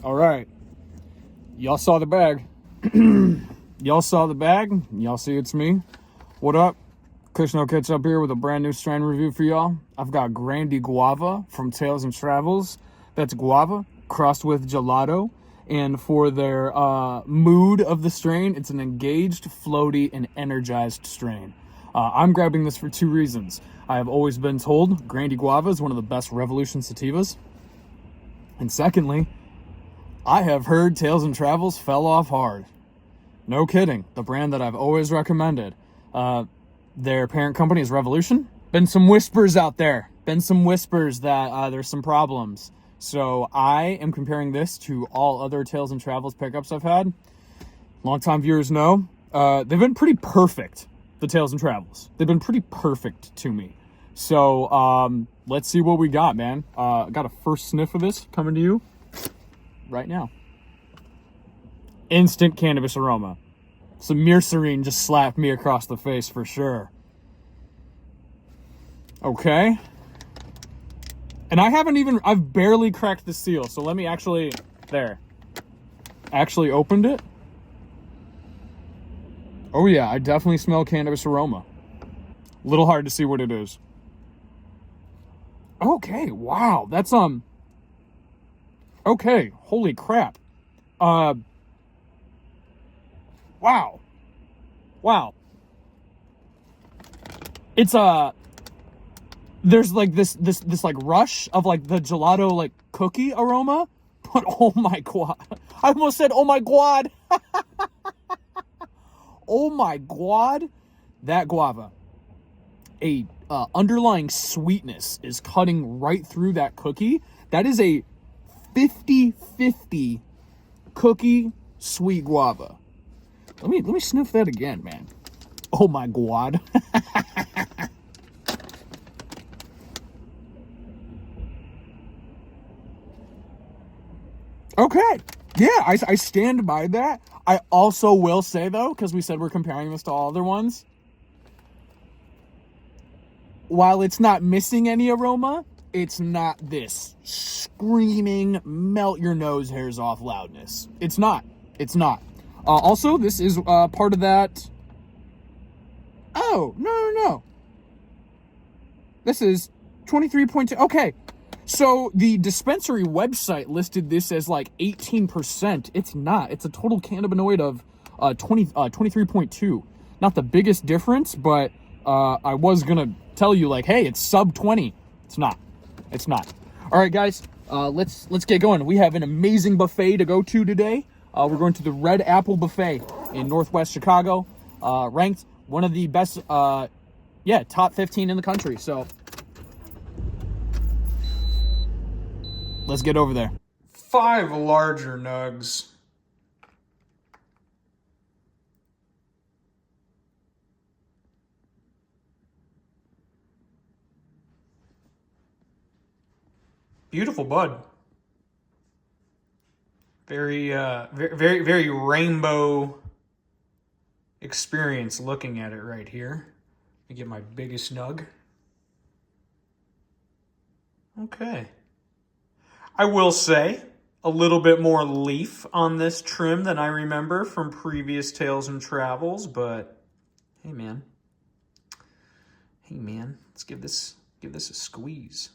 All right. Y'all saw the bag. Y'all saw the bag. Y'all see it's me. What up? Kushno Kits up here with a brand new strain review for y'all. I've got Grandi Guava from Tales and Travels. That's guava crossed with gelato. And for their mood of the strain, it's an engaged, floaty, and energized strain. I'm grabbing this for two reasons. I have always been told Grandi Guava is one of the best Revolution sativas. And secondly, I have heard Tales and Travels fell off hard. No kidding. The brand that I've always recommended. Their parent company is Revolution. Been some whispers out there. Been some whispers that there's some problems. So I am comparing this to all other Tales and Travels pickups I've had. Longtime viewers know they've been pretty perfect, the Tales and Travels. They've been pretty perfect to me. So let's see what we got, man. Got a first sniff of this coming to you right now. Instant cannabis aroma. Some Mirserine just slapped me across the face for sure. Okay. And I've barely cracked the seal, so let me actually opened it. Oh yeah, I definitely smell cannabis aroma. A little hard to see what it is. Okay, wow, that's okay, holy crap. Wow. It's there's like this like rush of like the gelato like cookie aroma, but oh my god. I almost said oh my god. Oh my god. That guava. A underlying sweetness is cutting right through that cookie. That is a 50-50 cookie sweet guava. Let me sniff that again, man. Oh my god. Okay. Yeah, I stand by that. I also will say though, because we said we're comparing this to all other ones, while it's not missing any aroma, it's not this screaming, melt your nose hairs off loudness. It's not. Also, this is part of that. Oh, no. This is 23.2. Okay. So the dispensary website listed this as like 18%. It's not. It's a total cannabinoid of 23.2. Not the biggest difference, but I was going to tell you like, hey, it's sub 20. It's not. All right, guys, let's get going. We have an amazing buffet to go to today. We're going to the Red Apple Buffet in Northwest Chicago, ranked one of the best, top 15 in the country. So let's get over there. 5 larger nugs. Beautiful bud. Very rainbow experience looking at it right here. Let me get my biggest nug. Okay. I will say a little bit more leaf on this trim than I remember from previous Tales and Travels, but hey man, let's give this a squeeze.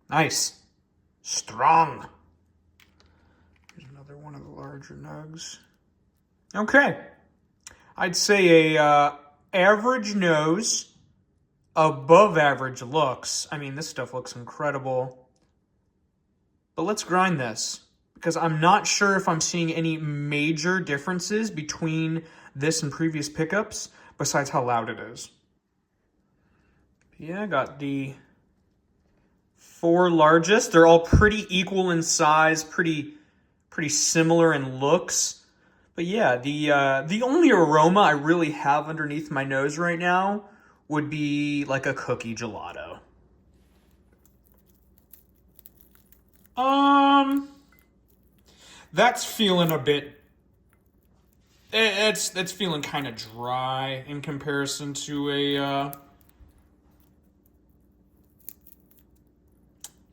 Nice, strong. Here's another one of the larger nugs. Okay, I'd say a average nose. Above average looks. I mean, this stuff looks incredible. But let's grind this, because I'm not sure if I'm seeing any major differences between this and previous pickups, besides how loud it is. Yeah, I got the 4 largest. They're all pretty equal in size, pretty similar in looks. But yeah, the only aroma I really have underneath my nose right now would be like a cookie gelato. That's feeling a bit. That's feeling kind of dry in comparison to a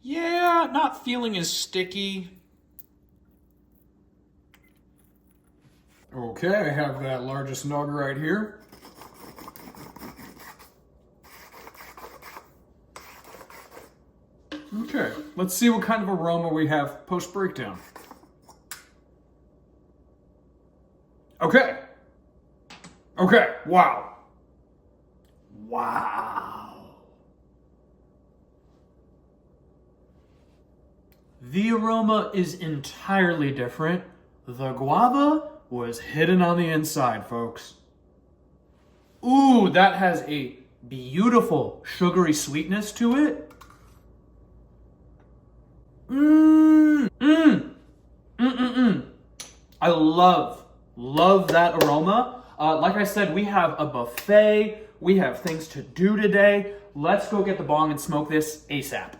Yeah, not feeling as sticky. Okay, I have that largest nug right here. Okay, let's see what kind of aroma we have post-breakdown. Okay. Okay, wow. Wow. The aroma is entirely different. The guava was hidden on the inside, folks. Ooh, that has a beautiful sugary sweetness to it. Mmm. Mmm. Mmm. I love that aroma. Like I said, we have a buffet. We have things to do today. Let's go get the bong and smoke this ASAP.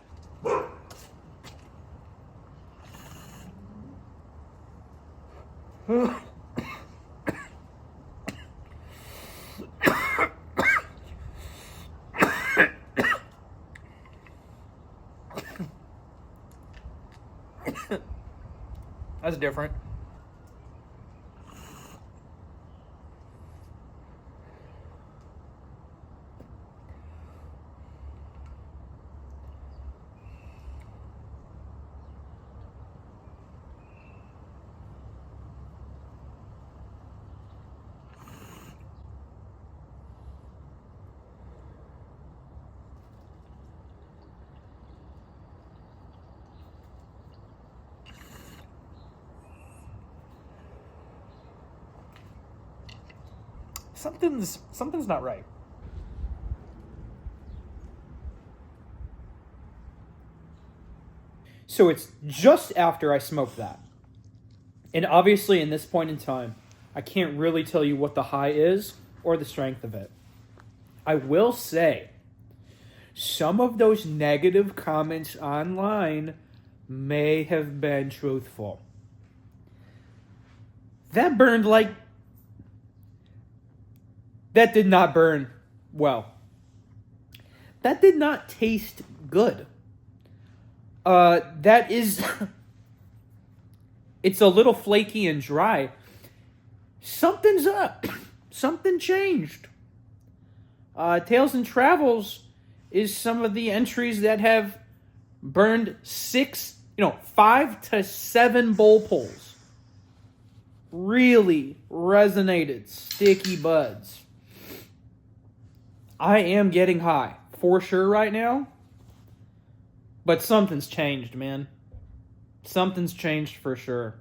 That's different. Something's not right. So it's just after I smoked that. And obviously, in this point in time, I can't really tell you what the high is or the strength of it. I will say, some of those negative comments online may have been truthful. That burned like... That did not burn well. That did not taste good. That is... It's a little flaky and dry. Something's up. Something changed. Tales and Travels is some of the entries that have burned 5 to 7 bowl pulls. Really resonated. Sticky buds. I am getting high, for sure right now. But something's changed, man. Something's changed for sure.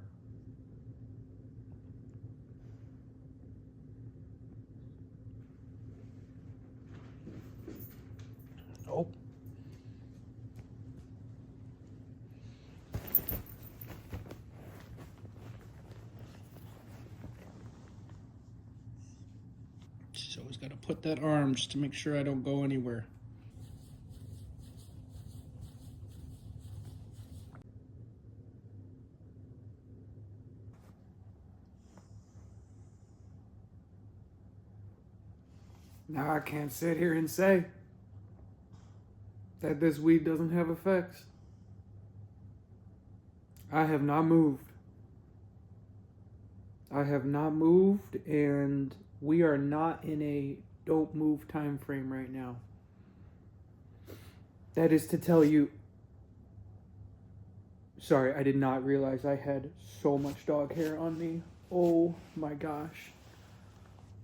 Oh. Just always got to put that arm just to make sure I don't go anywhere. Now I can't sit here and say that this weed doesn't have effects. I have not moved. I have not moved, and we are not in a don't move time frame right now. That is to tell you... Sorry, I did not realize I had so much dog hair on me. Oh my gosh.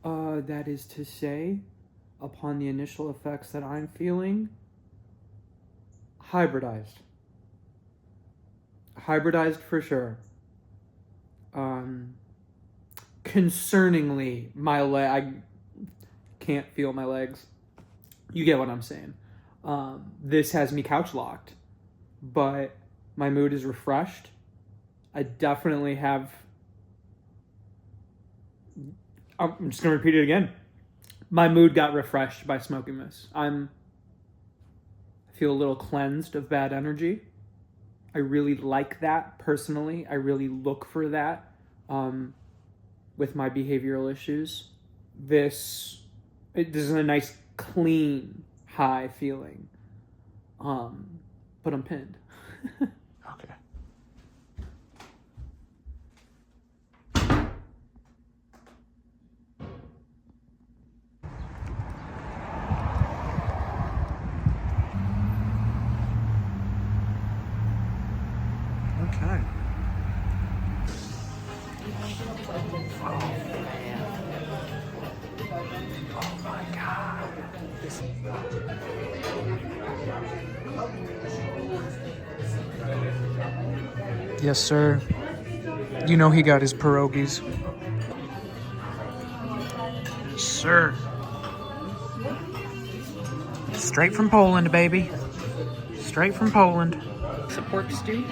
That is to say, upon the initial effects that I'm feeling, hybridized. Hybridized for sure. Concerningly, my leg, I can't feel my legs. You get what I'm saying. This has me couch locked, but my mood is refreshed. I definitely have... I'm just going to repeat it again. My mood got refreshed by smoking this. I feel a little cleansed of bad energy. I really like that personally. I really look for that with my behavioral issues. This is a nice, clean, high feeling. But I'm pinned. Okay. Okay. Oh my God. Yes, sir. You know he got his pierogies. Yes, sir. Straight from Poland, baby. Straight from Poland. Pork stew?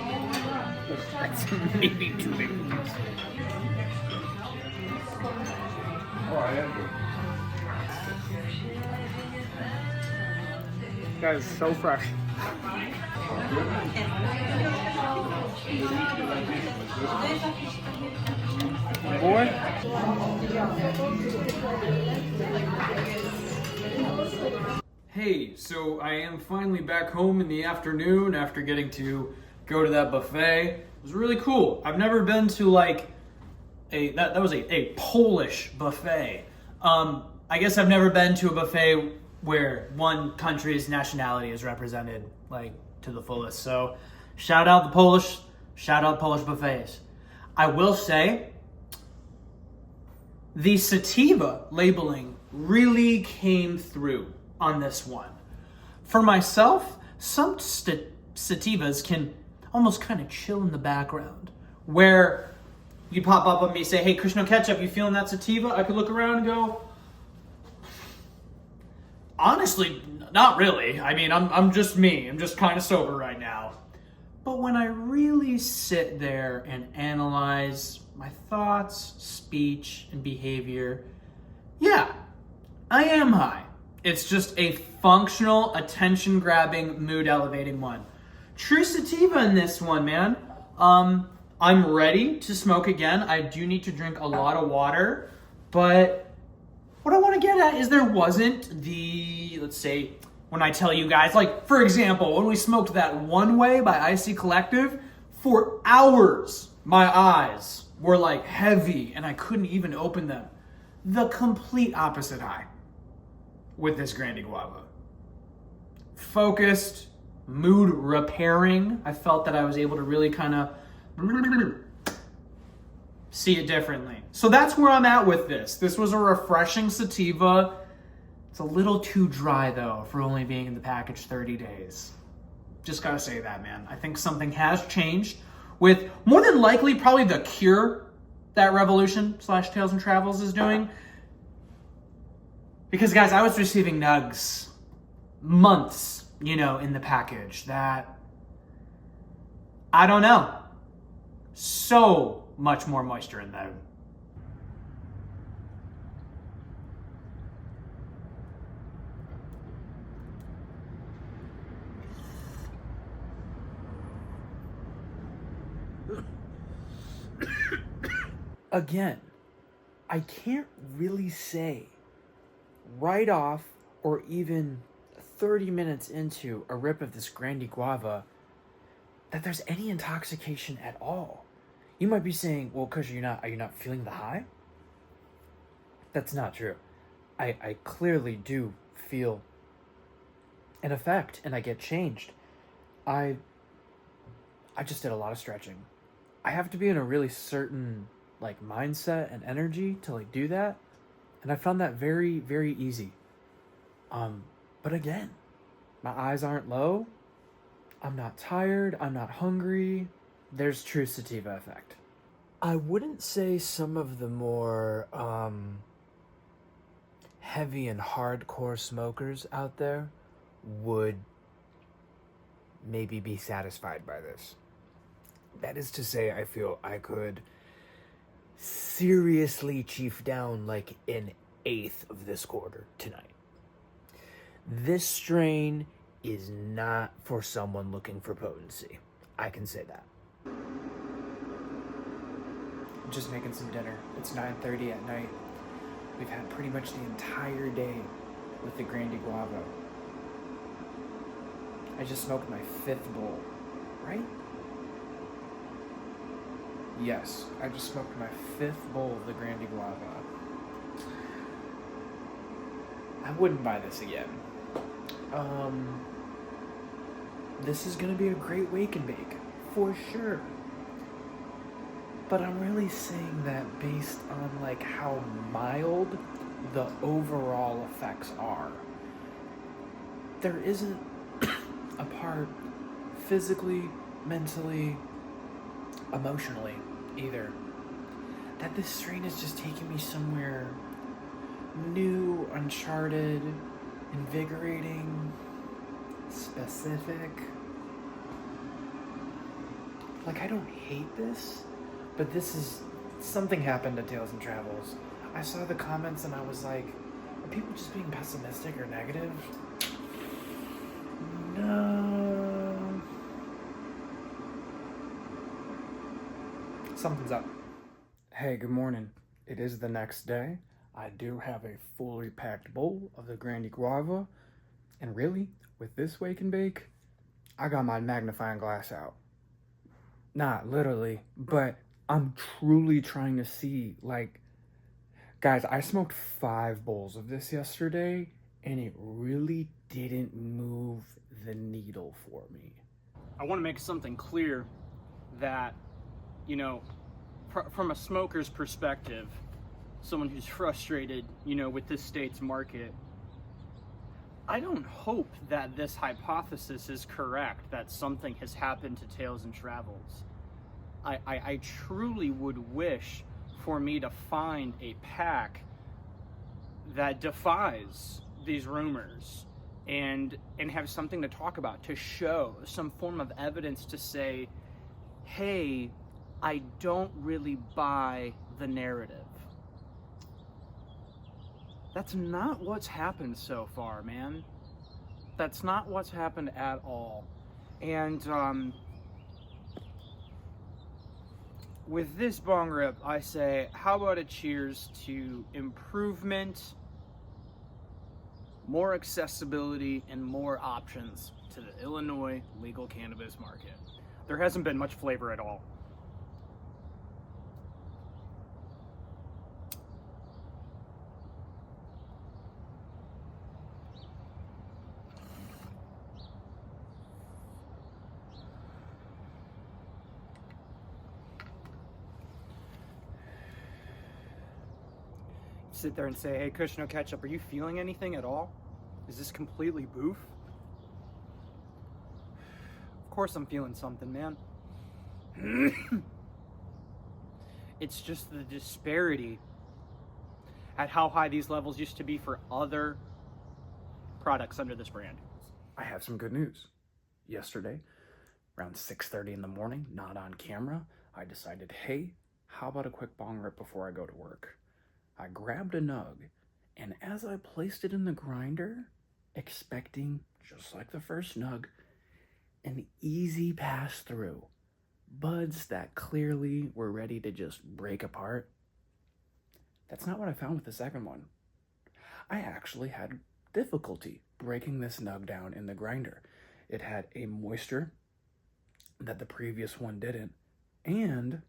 That's maybe too big. That is so fresh. Boy. Hey, so I am finally back home in the afternoon after getting to go to that buffet. It was really cool. I've never been to like that was a Polish buffet. I guess I've never been to a buffet where one country's nationality is represented like to the fullest. So shout out the Polish, shout out Polish buffets. I will say the sativa labeling really came through on this one. For myself, some sativas can almost kind of chill in the background, where you pop up on me, say, "Hey, Krishno Ketchup, you feeling that sativa?" I could look around and go, honestly, not really. I mean, I'm just me. I'm just kind of sober right now. But when I really sit there and analyze my thoughts, speech, and behavior, yeah, I am high. It's just a functional, attention-grabbing, mood-elevating one. True sativa in this one, man. I'm ready to smoke again. I do need to drink a lot of water, but what I want to get at is there wasn't the, let's say, when I tell you guys, like, for example, when we smoked that One Way by Icy Collective, for hours, my eyes were like heavy and I couldn't even open them. The complete opposite high with this Grandi Guava. Focused, mood repairing. I felt that I was able to really kind of see it differently. So that's where I'm at with this. This was a refreshing sativa. It's a little too dry though for only being in the package 30 days. Just gotta say that, man. I think something has changed with more than likely probably the cure that Revolution / Tales and Travels is doing. Because guys, I was receiving nugs months, in the package that, I don't know, so much more moisture in them. Again, I can't really say right off or even 30 minutes into a rip of this Grandi Guava that there's any intoxication at all. You might be saying, well, because are you not feeling the high? That's not true. I clearly do feel an effect and I get changed. I just did a lot of stretching. I have to be in a really certain mindset and energy to do that. And I found that very, very easy. But again, my eyes aren't low. I'm not tired. I'm not hungry. There's true sativa effect. I wouldn't say some of the more heavy and hardcore smokers out there would maybe be satisfied by this. That is to say, I feel I could seriously chief down like an eighth of this quarter tonight. This strain is not for someone looking for potency. I can say that. I'm just making some dinner. It's 9:30 at night. We've had pretty much the entire day with the Grandi Guava. I just smoked my 5th bowl. right? Yes, I just smoked my 5th bowl of the Grandi Guava. I wouldn't buy this again. This is gonna be a great wake and bake, for sure. But I'm really saying that based on like how mild the overall effects are. There isn't a part physically, mentally, emotionally either that this strain is just taking me somewhere new, uncharted, invigorating, specific. Like, I don't hate this, but this is something happened at Tales and Travels. I saw the comments and I was like, are people just being pessimistic or negative? No. Something's up. Hey, good morning. It is the next day. I do have a fully packed bowl of the Grandi Guava. And really, with this wake and bake, I got my magnifying glass out. Not literally, but I'm truly trying to see, like, guys, I smoked 5 bowls of this yesterday, and it really didn't move the needle for me. I want to make something clear that, you know, from a smoker's perspective, someone who's frustrated, you know, with this state's market, I don't hope that this hypothesis is correct, that something has happened to Tales and Travels. I truly would wish for me to find a pack that defies these rumors and have something to talk about, to show some form of evidence to say, hey, I don't really buy the narrative. That's not what's happened so far, man. That's not what's happened at all. And with this bong rip, I say, how about a cheers to improvement, more accessibility, and more options to the Illinois legal cannabis market. There hasn't been much flavor at all. Sit there and say, hey, Kush, no ketchup, are you feeling anything at all? Is this completely boof? Of course I'm feeling something, man. It's just the disparity at how high these levels used to be for other products under this brand. I have some good news. Yesterday, around 6:30 in the morning, not on camera, I decided, hey, how about a quick bong rip before I go to work? I grabbed a nug, and as I placed it in the grinder, expecting, just like the first nug, an easy pass through, buds that clearly were ready to just break apart. That's not what I found with the second one. I actually had difficulty breaking this nug down in the grinder. It had a moisture that the previous one didn't, and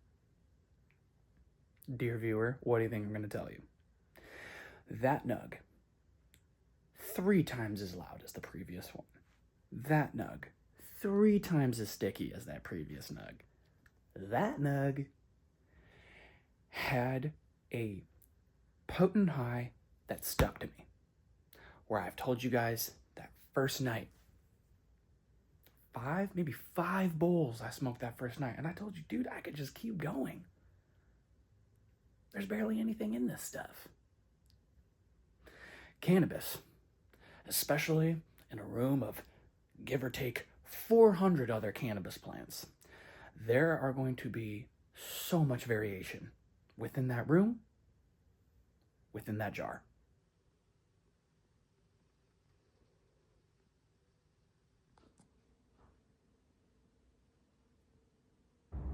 dear viewer, what do you think I'm going to tell you? That nug, 3 times as loud as the previous one. That nug, 3 times as sticky as that previous nug. That nug had a potent high that stuck to me. Where I've told you guys that first night, maybe 5 bowls I smoked that first night. And I told you, dude, I could just keep going. There's barely anything in this stuff. Cannabis, especially in a room of give or take 400 other cannabis plants, there are going to be so much variation within that room, within that jar.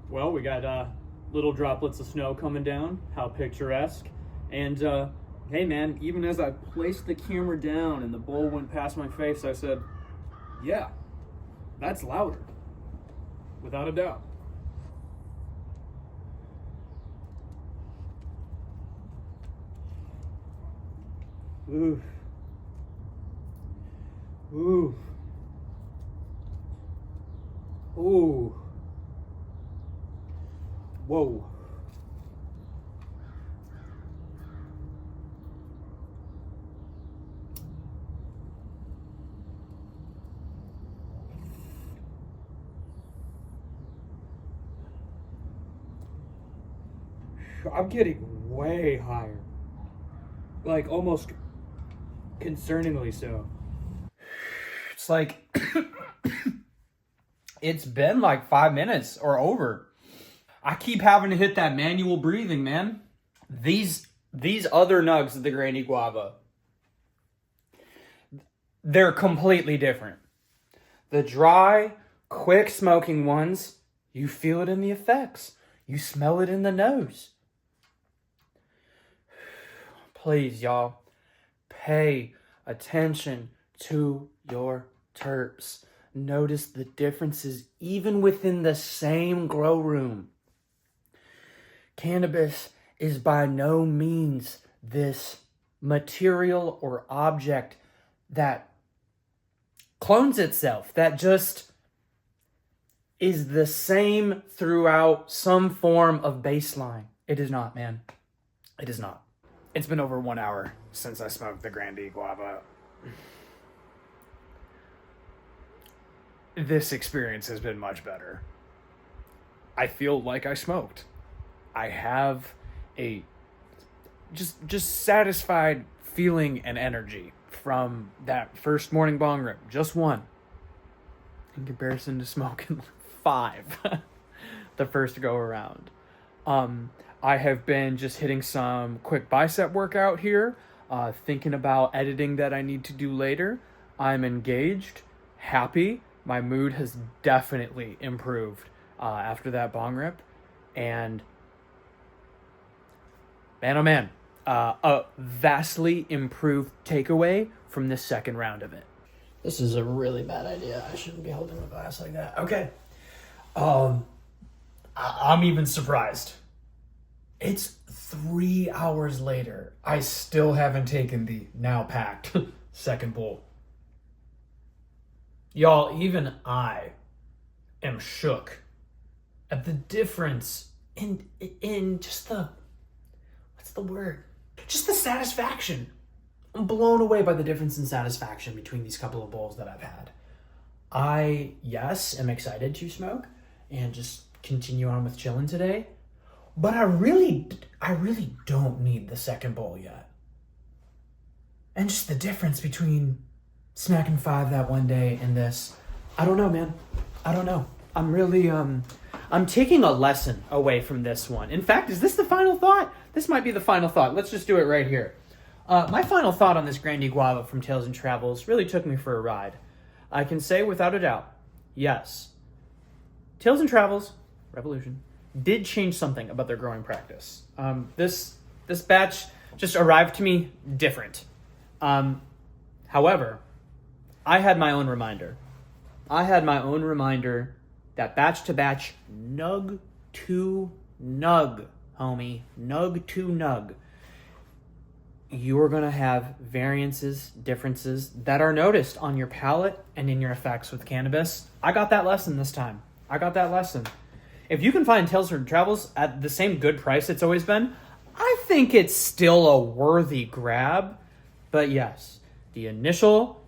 Well, we got little droplets of snow coming down. How picturesque. And hey man, even as I placed the camera down and the bowl went past my face, I said, yeah, that's louder. without a doubt. Ooh. Ooh. Ooh. Whoa. I'm getting way higher. Like almost concerningly so. It's like it's been like 5 minutes or over. I keep having to hit that manual breathing, man. These other nugs of the Grandi Guava, they're completely different. The dry, quick smoking ones, you feel it in the effects. You smell it in the nose. Please, y'all, pay attention to your terps. Notice the differences even within the same grow room. Cannabis is by no means this material or object that clones itself, that just is the same throughout some form of baseline. It is not, man. It is not. It's been over 1 hour since I smoked the Grandi Guava. This experience has been much better. I feel like I smoked. I have a just satisfied feeling and energy from that first morning bong rip. Just one. In comparison to smoking 5 the first go around. I have been just hitting some quick bicep workout here, thinking about editing that I need to do later. I'm engaged, happy. My mood has definitely improved after that bong rip. And man, oh man, a vastly improved takeaway from this second round of it. This is a really bad idea. I shouldn't be holding a glass like that. Okay. I'm even surprised. It's 3 hours later. I still haven't taken the now packed second bowl. Y'all, even I am shook at the difference in just the, what's the word? Just the satisfaction. I'm blown away by the difference in satisfaction between these couple of bowls that I've had. I, yes, am excited to smoke and just continue on with chilling today. But I really don't need the second bowl yet. And just the difference between smacking 5 that one day and this, I don't know, man. I don't know. I'm really, I'm taking a lesson away from this one. In fact, is this the final thought? This might be the final thought. Let's just do it right here. My final thought on this Grandi Guava from Tales and Travels really took me for a ride. I can say without a doubt, yes, Tales and Travels, Revolution, did change something about their growing practice. This batch just arrived to me different. However, I had my own reminder. That batch to batch, nug to nug, homie, nug to nug. You are going to have variances, differences that are noticed on your palate and in your effects with cannabis. I got that lesson this time. If you can find Tales and Travels at the same good price it's always been, I think it's still a worthy grab. But yes, the initial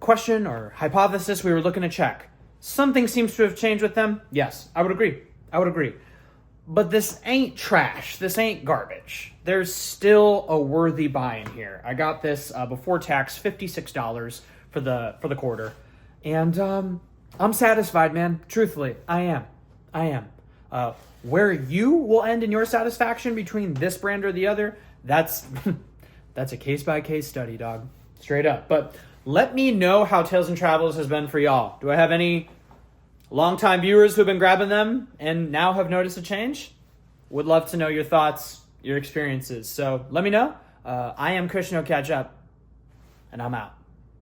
question or hypothesis we were looking to check, something seems to have changed with them. Yes, I would agree. But this ain't trash. This ain't garbage. There's still a worthy buy in here. I got this before tax, $56 for the quarter. And I'm satisfied, man. Truthfully, I am. Where you will end in your satisfaction between this brand or the other, that's a case-by-case study, dog. Straight up. But let me know how Tales and Travels has been for y'all. Do I have any longtime viewers who have been grabbing them and now have noticed a change? Would love to know your thoughts, your experiences. So let me know. I am Kush No Catch Up, and I'm out.